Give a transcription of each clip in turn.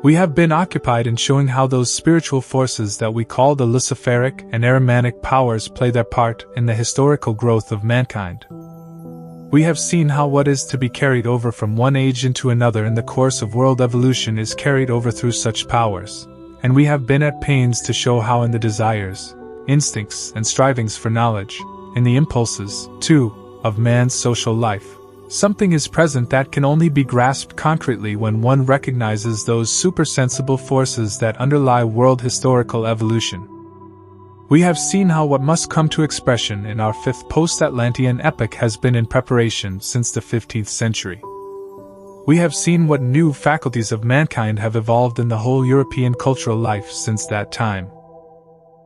We have been occupied in showing how those spiritual forces that we call the Luciferic and Ahrimanic powers play their part in the historical growth of mankind. We have seen how what is to be carried over from one age into another in the course of world evolution is carried over through such powers, and we have been at pains to show how in the desires, instincts, and strivings for knowledge, in the impulses, too, of man's social life, something is present that can only be grasped concretely when one recognizes those supersensible forces that underlie world historical evolution. We have seen how what must come to expression in our fifth post-Atlantean epoch has been in preparation since the 15th century. We have seen what new faculties of mankind have evolved in the whole European cultural life since that time.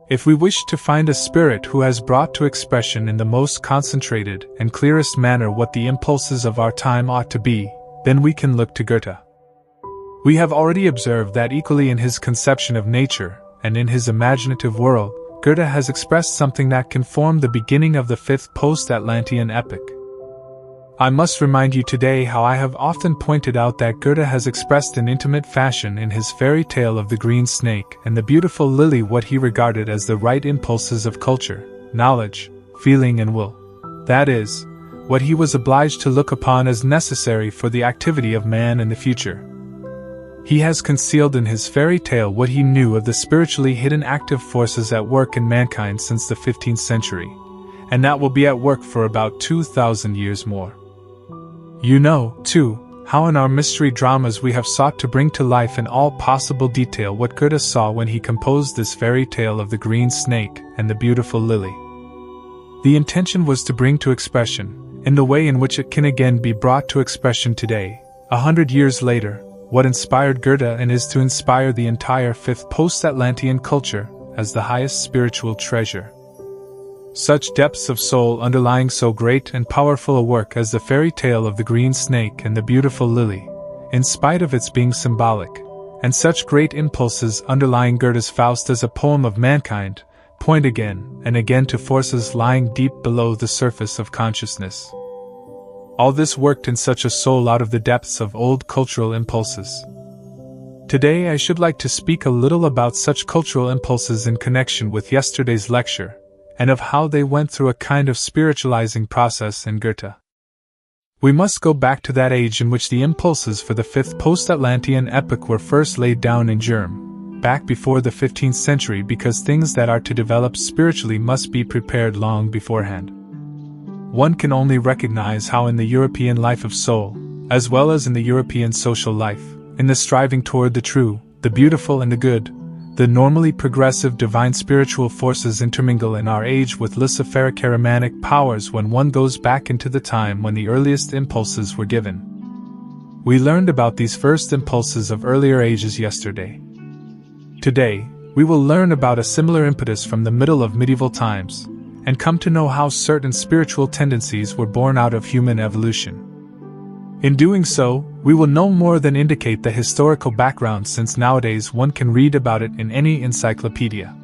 If we wish to find a spirit who has brought to expression in the most concentrated and clearest manner what the impulses of our time ought to be, then we can look to Goethe. We have already observed that equally in his conception of nature, and in his imaginative world, Goethe has expressed something that can form the beginning of the fifth post-Atlantean epoch. I must remind you today how I have often pointed out that Goethe has expressed in intimate fashion in his fairy tale of the green snake and the beautiful lily what he regarded as the right impulses of culture, knowledge, feeling and will. That is, what he was obliged to look upon as necessary for the activity of man in the future. He has concealed in his fairy tale what he knew of the spiritually hidden active forces at work in mankind since the 15th century, and that will be at work for about 2,000 years more. You know, too, how in our mystery dramas we have sought to bring to life in all possible detail what Goethe saw when he composed this fairy tale of the green snake and the beautiful lily. The intention was to bring to expression, in the way in which it can again be brought to expression today, 100 years later, what inspired Goethe and is to inspire the entire fifth post-Atlantean culture as the highest spiritual treasure. Such depths of soul underlying so great and powerful a work as the fairy tale of the green snake and the beautiful lily, in spite of its being symbolic, and such great impulses underlying Goethe's Faust as a poem of mankind, point again and again to forces lying deep below the surface of consciousness. All this worked in such a soul out of the depths of old cultural impulses. Today I should like to speak a little about such cultural impulses in connection with yesterday's lecture, and of how they went through a kind of spiritualizing process in Goethe. We must go back to that age in which the impulses for the fifth post-Atlantean epoch were first laid down in germ, back before the 15th century, because things that are to develop spiritually must be prepared long beforehand. One can only recognize how in the European life of soul, as well as in the European social life, in the striving toward the true, the beautiful and the good, the normally progressive divine spiritual forces intermingle in our age with Luciferic Ahrimanic powers when one goes back into the time when the earliest impulses were given. We learned about these first impulses of earlier ages yesterday. Today, we will learn about a similar impetus from the middle of medieval times, and come to know how certain spiritual tendencies were born out of human evolution. In doing so, we will no more than indicate the historical background, since nowadays one can read about it in any encyclopedia.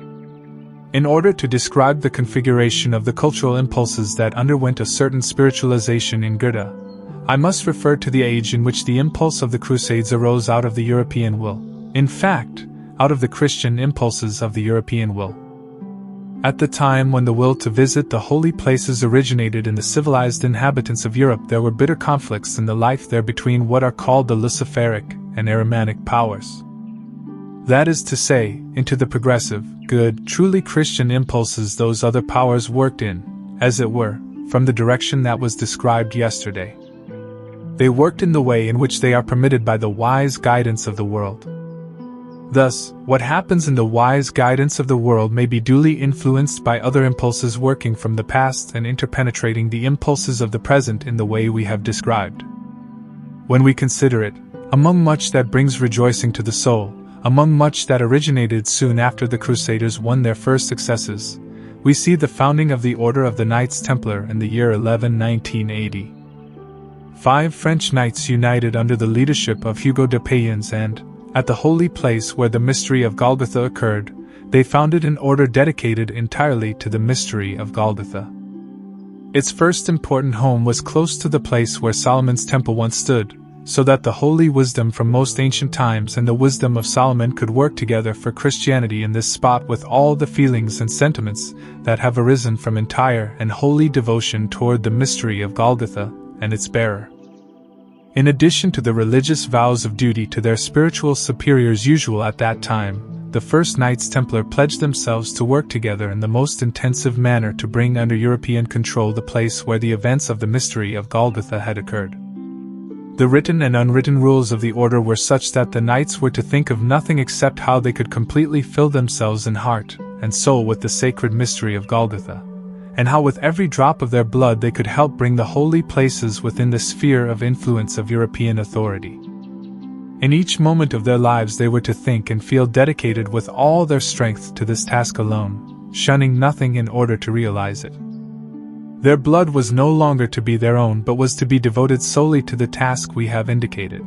In order to describe the configuration of the cultural impulses that underwent a certain spiritualization in Goethe, I must refer to the age in which the impulse of the Crusades arose out of the European will, in fact, out of the Christian impulses of the European will. At the time when the will to visit the holy places originated in the civilized inhabitants of Europe, there were bitter conflicts in the life there between what are called the Luciferic and Ahrimanic powers. That is to say, into the progressive, good, truly Christian impulses those other powers worked in, as it were, from the direction that was described yesterday. They worked in the way in which they are permitted by the wise guidance of the world. Thus, what happens in the wise guidance of the world may be duly influenced by other impulses working from the past and interpenetrating the impulses of the present in the way we have described. When we consider it, among much that brings rejoicing to the soul, among much that originated soon after the Crusaders won their first successes, we see the founding of the Order of the Knights Templar in the year 1980. 5 French knights united under the leadership of Hugo de Payens and, at the holy place where the mystery of Golgotha occurred, they founded an order dedicated entirely to the mystery of Golgotha. Its first important home was close to the place where Solomon's temple once stood, so that the holy wisdom from most ancient times and the wisdom of Solomon could work together for Christianity in this spot with all the feelings and sentiments that have arisen from entire and holy devotion toward the mystery of Golgotha and its bearer. In addition to the religious vows of duty to their spiritual superiors usual at that time, the first Knights Templar pledged themselves to work together in the most intensive manner to bring under European control the place where the events of the mystery of Golgotha had occurred. The written and unwritten rules of the order were such that the knights were to think of nothing except how they could completely fill themselves in heart and soul with the sacred mystery of Golgotha, and how with every drop of their blood they could help bring the holy places within the sphere of influence of European authority. In each moment of their lives they were to think and feel dedicated with all their strength to this task alone, shunning nothing in order to realize it. Their blood was no longer to be their own but was to be devoted solely to the task we have indicated.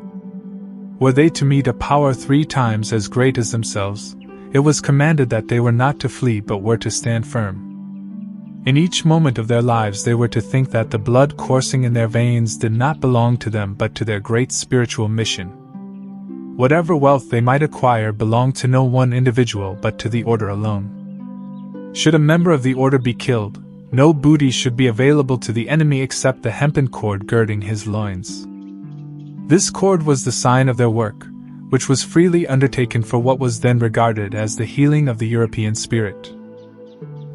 Were they to meet a power 3 times as great as themselves, it was commanded that they were not to flee but were to stand firm. In each moment of their lives they were to think that the blood coursing in their veins did not belong to them but to their great spiritual mission. Whatever wealth they might acquire belonged to no one individual but to the order alone. Should a member of the order be killed, no booty should be available to the enemy except the hempen cord girding his loins. This cord was the sign of their work, which was freely undertaken for what was then regarded as the healing of the European spirit.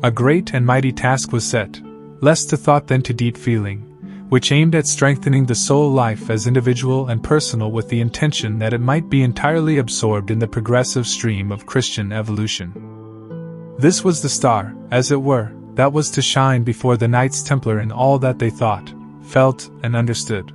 A great and mighty task was set, less to thought than to deep feeling, which aimed at strengthening the soul life as individual and personal with the intention that it might be entirely absorbed in the progressive stream of Christian evolution. This was the star, as it were, that was to shine before the Knights Templar in all that they thought, felt, and understood.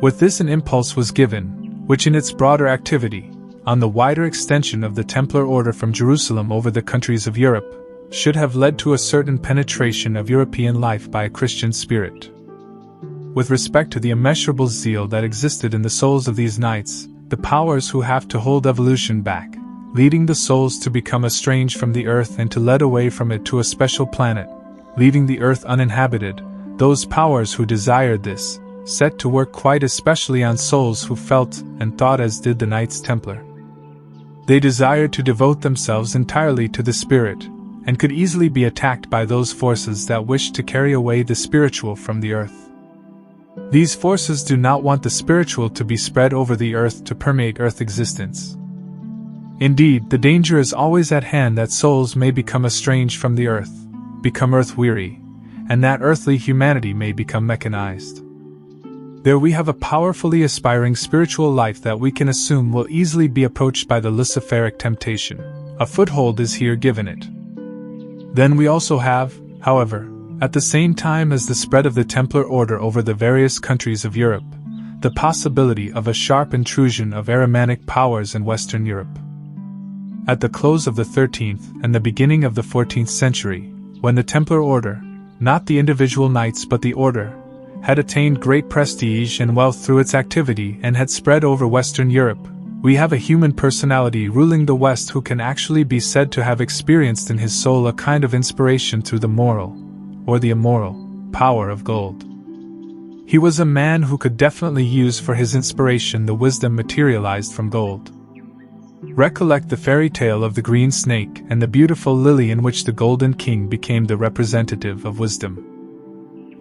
With this an impulse was given, which in its broader activity, on the wider extension of the Templar order from Jerusalem over the countries of Europe, should have led to a certain penetration of European life by a Christian spirit. With respect to the immeasurable zeal that existed in the souls of these knights, the powers who have to hold evolution back, leading the souls to become estranged from the earth and to lead away from it to a special planet, leaving the earth uninhabited, those powers who desired this, set to work quite especially on souls who felt and thought as did the Knights Templar. They desired to devote themselves entirely to the spirit, and could easily be attacked by those forces that wished to carry away the spiritual from the earth. These forces do not want the spiritual to be spread over the earth to permeate earth existence. Indeed, the danger is always at hand that souls may become estranged from the earth, become earth-weary, and that earthly humanity may become mechanized. There we have a powerfully aspiring spiritual life that we can assume will easily be approached by the luciferic temptation. A foothold is here given it. Then we also have, however, at the same time as the spread of the Templar order over the various countries of Europe, the possibility of a sharp intrusion of Ahrimanic powers in Western Europe. At the close of the 13th and the beginning of the 14th century, when the Templar order, not the individual knights but the order, had attained great prestige and wealth through its activity and had spread over Western Europe, we have a human personality ruling the West who can actually be said to have experienced in his soul a kind of inspiration through the moral, or the immoral, power of gold. He was a man who could definitely use for his inspiration the wisdom materialized from gold. Recollect the fairy tale of the green snake and the beautiful lily in which the golden king became the representative of wisdom.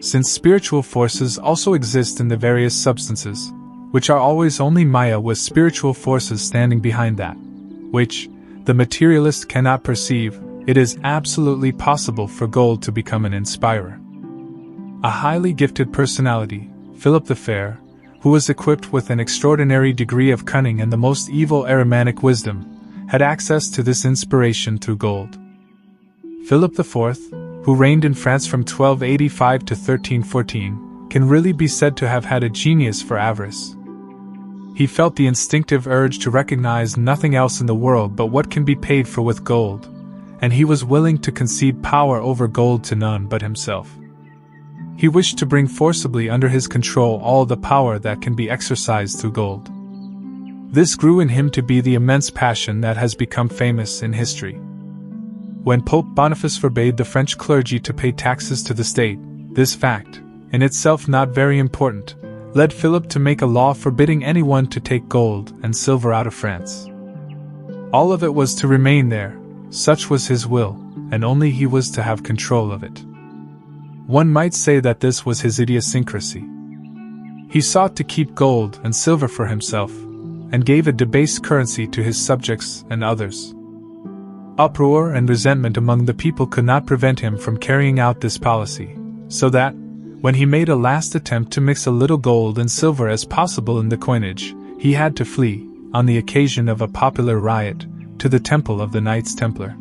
Since spiritual forces also exist in the various substances, which are always only Maya with spiritual forces standing behind that, which the materialist cannot perceive, it is absolutely possible for gold to become an inspirer. A highly gifted personality, Philip the Fair, who was equipped with an extraordinary degree of cunning and the most evil Ahrimanic wisdom, had access to this inspiration through gold. Philip IV, who reigned in France from 1285 to 1314, can really be said to have had a genius for avarice. He felt the instinctive urge to recognize nothing else in the world but what can be paid for with gold, and he was willing to concede power over gold to none but himself. He wished to bring forcibly under his control all the power that can be exercised through gold. This grew in him to be the immense passion that has become famous in history. When Pope Boniface forbade the French clergy to pay taxes to the state, this fact, in itself not very important, led Philip to make a law forbidding anyone to take gold and silver out of France. All of it was to remain there, such was his will, and only he was to have control of it. One might say that this was his idiosyncrasy. He sought to keep gold and silver for himself, and gave a debased currency to his subjects and others. Uproar and resentment among the people could not prevent him from carrying out this policy, so that, when he made a last attempt to mix a little gold and silver as possible in the coinage, he had to flee, on the occasion of a popular riot, to the temple of the Knights Templar.